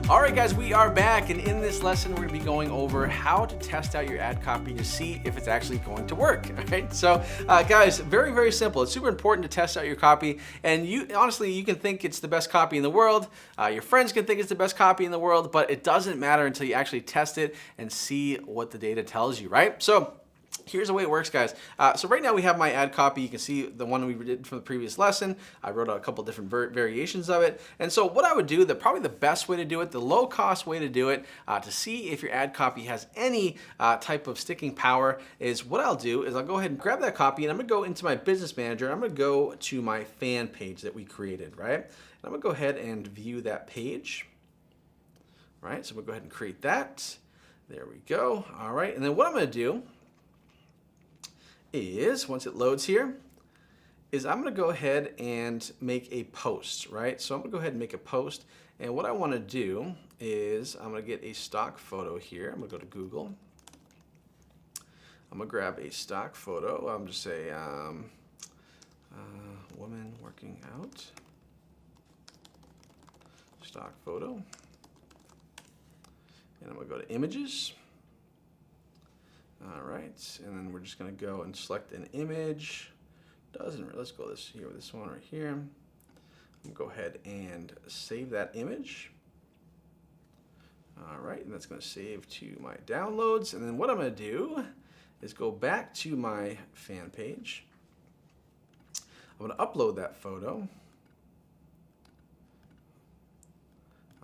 All right, guys, we are back, and in this lesson, we're going to be going over how to test out your ad copy to see if it's actually going to work. All right, so guys, very, very simple. It's super important to test out your copy, and honestly, you can think it's the best copy in the world. Your friends can think it's the best copy in the world, but it doesn't matter until you actually test it and see what the data tells you, right? So here's the way it works, guys. So right now we have my ad copy. You can see the one we did from the previous lesson. I wrote out a couple different variations of it. And so what I would do, probably the best way to do it, the low cost way to do it, to see if your ad copy has any type of sticking power, is what I'll do is I'll go ahead and grab that copy, and I'm gonna go into my business manager. I'm gonna go to my fan page that we created, right? And I'm gonna go ahead and view that page. All right, so we'll go ahead and create that. There we go. All right, and then what I'm gonna do is, once it loads here, is I'm going to go ahead and make a post, right? So I'm going to go ahead and make a post, and what I want to do is I'm going to get a stock photo here. I'm going to go to Google. I'm going to grab a stock photo. I'm just say woman working out, stock photo, and I'm going to go to images. All right, and then we're just going to go and select an image. Let's go this one right here. I'm going to go ahead and save that image. All right, and that's going to save to my downloads. And then what I'm going to do is go back to my fan page. I'm going to upload that photo.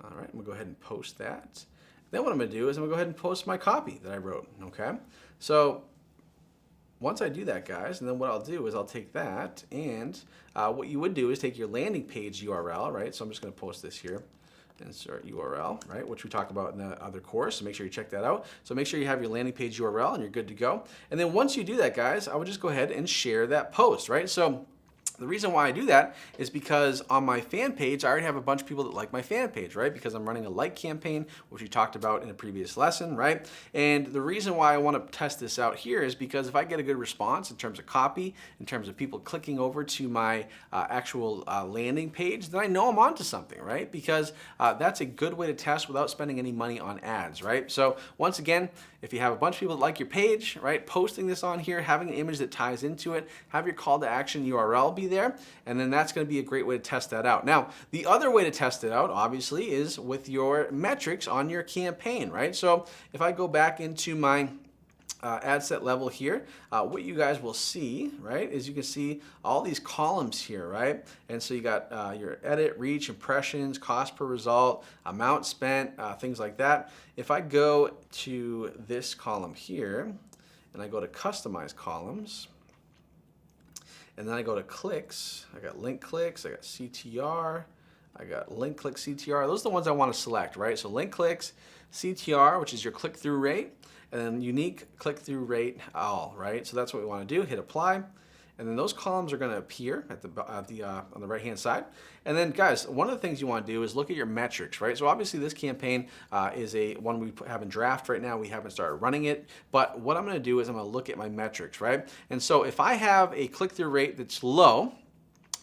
All right, I'm going to go ahead and post that. Then what I'm going to do is I'm going to go ahead and post my copy that I wrote, okay? So once I do that, guys, and then what I'll do is I'll take that, and what you would do is take your landing page URL, right? So I'm just going to post this here, insert URL, right, which we talked about in the other course, so make sure you check that out. So make sure you have your landing page URL and you're good to go. And then once you do that, guys, I would just go ahead and share that post, right? So the reason why I do that is because on my fan page, I already have a bunch of people that like my fan page, right? Because I'm running a like campaign, which we talked about in a previous lesson, right? And the reason why I want to test this out here is because if I get a good response in terms of copy, in terms of people clicking over to my actual landing page, then I know I'm onto something, right? Because that's a good way to test without spending any money on ads, right? So once again, if you have a bunch of people that like your page, right, posting this on here, having an image that ties into it, have your call to action URL be there, and then that's going to be a great way to test that out. Now, the other way to test it out, obviously, is with your metrics on your campaign, right? So if I go back into my ad set level here, what you guys will see, right, is you can see all these columns here, right? And so you got your edit, reach, impressions, cost per result, amount spent, things like that. If I go to this column here, and I go to customize columns, and then I go to clicks, I got link clicks, I got CTR, I got link click CTR. Those are the ones I want to select, right? So link clicks, CTR, which is your click-through rate, and then unique click-through rate all, right? So that's what we want to do. Hit apply, and then those columns are going to appear at on the right-hand side. And then, guys, one of the things you want to do is look at your metrics, right? So obviously this campaign is one we have in draft right now. We haven't started running it, but what I'm going to do is I'm going to look at my metrics, right? And so if I have a click-through rate that's low,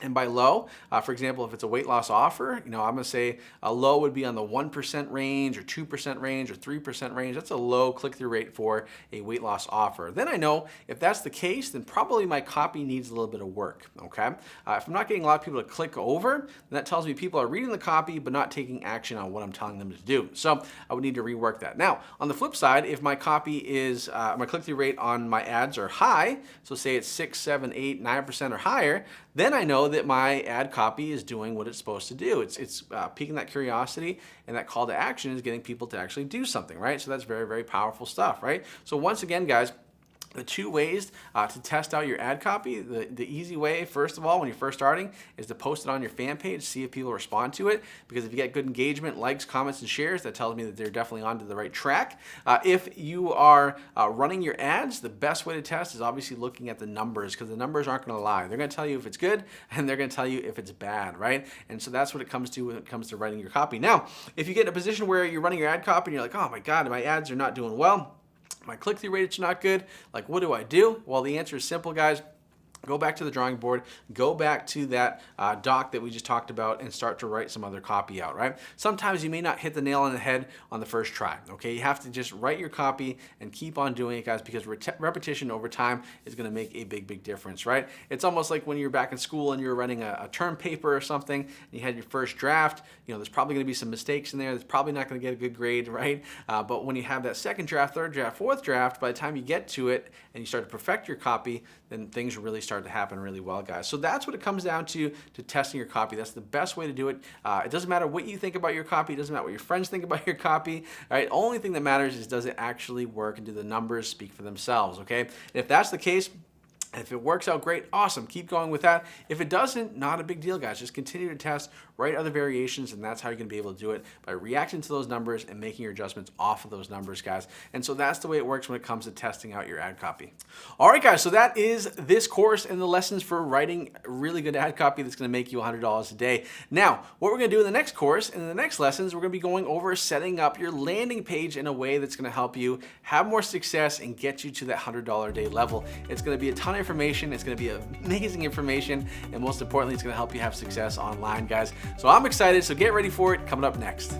and by low, for example, if it's a weight loss offer, I'm going to say a low would be on the 1% range or 2% range or 3% range. That's a low click-through rate for a weight loss offer. Then I know if that's the case, then probably my copy needs a little bit of work, okay? If I'm not getting a lot of people to click over, then that tells me people are reading the copy but not taking action on what I'm telling them to do. So I would need to rework that. Now, on the flip side, if my copy is, my click-through rate on my ads are high, so say it's 6, 7, 8, 9% or higher, then I know that my ad copy is doing what it's supposed to do. It's piquing that curiosity, and that call to action is getting people to actually do something, right? So that's very, very powerful stuff, right? So once again, guys, the two ways to test out your ad copy, the easy way, first of all, when you're first starting, is to post it on your fan page, see if people respond to it, because if you get good engagement, likes, comments, and shares, that tells me that they're definitely onto the right track. If you are running your ads, the best way to test is obviously looking at the numbers, because the numbers aren't going to lie. They're going to tell you if it's good, and they're going to tell you if it's bad, right? And so that's what it comes to when it comes to writing your copy. Now, if you get in a position where you're running your ad copy and you're like, oh my God, my ads are not doing well, my click-through rate is not good, like what do I do? Well, the answer is simple, guys. go back to the drawing board, go back to that doc that we just talked about and start to write some other copy out, right? Sometimes you may not hit the nail on the head on the first try, okay? You have to just write your copy and keep on doing it, guys, because repetition over time is gonna make a big, big difference, right? It's almost like when you're back in school and you're writing a term paper or something, and you had your first draft, you know, there's probably gonna be some mistakes in there, there's probably not gonna get a good grade, right? But when you have that second draft, third draft, fourth draft, by the time you get to it and you start to perfect your copy, then things really start to happen really well, guys. So that's what it comes down to testing your copy. That's the best way to do it. It doesn't matter what you think about your copy. It doesn't matter what your friends think about your copy. All right, only thing that matters is, does it actually work, and do the numbers speak for themselves, okay? And if that's the case, if it works out great, awesome, keep going with that. If it doesn't, not a big deal, guys. Just continue to test, write other variations, and that's how you're gonna be able to do it, by reacting to those numbers and making your adjustments off of those numbers, guys. And so that's the way it works when it comes to testing out your ad copy. All right, guys, so that is this course and the lessons for writing really good ad copy that's gonna make you $100 a day. Now, what we're gonna do in the next course and in the next lessons, we're gonna be going over setting up your landing page in a way that's gonna help you have more success and get you to that $100 a day level. It's gonna be a ton of information. It's going to be amazing information, and most importantly, it's going to help you have success online, guys. So I'm excited. So get ready for it. Coming up next.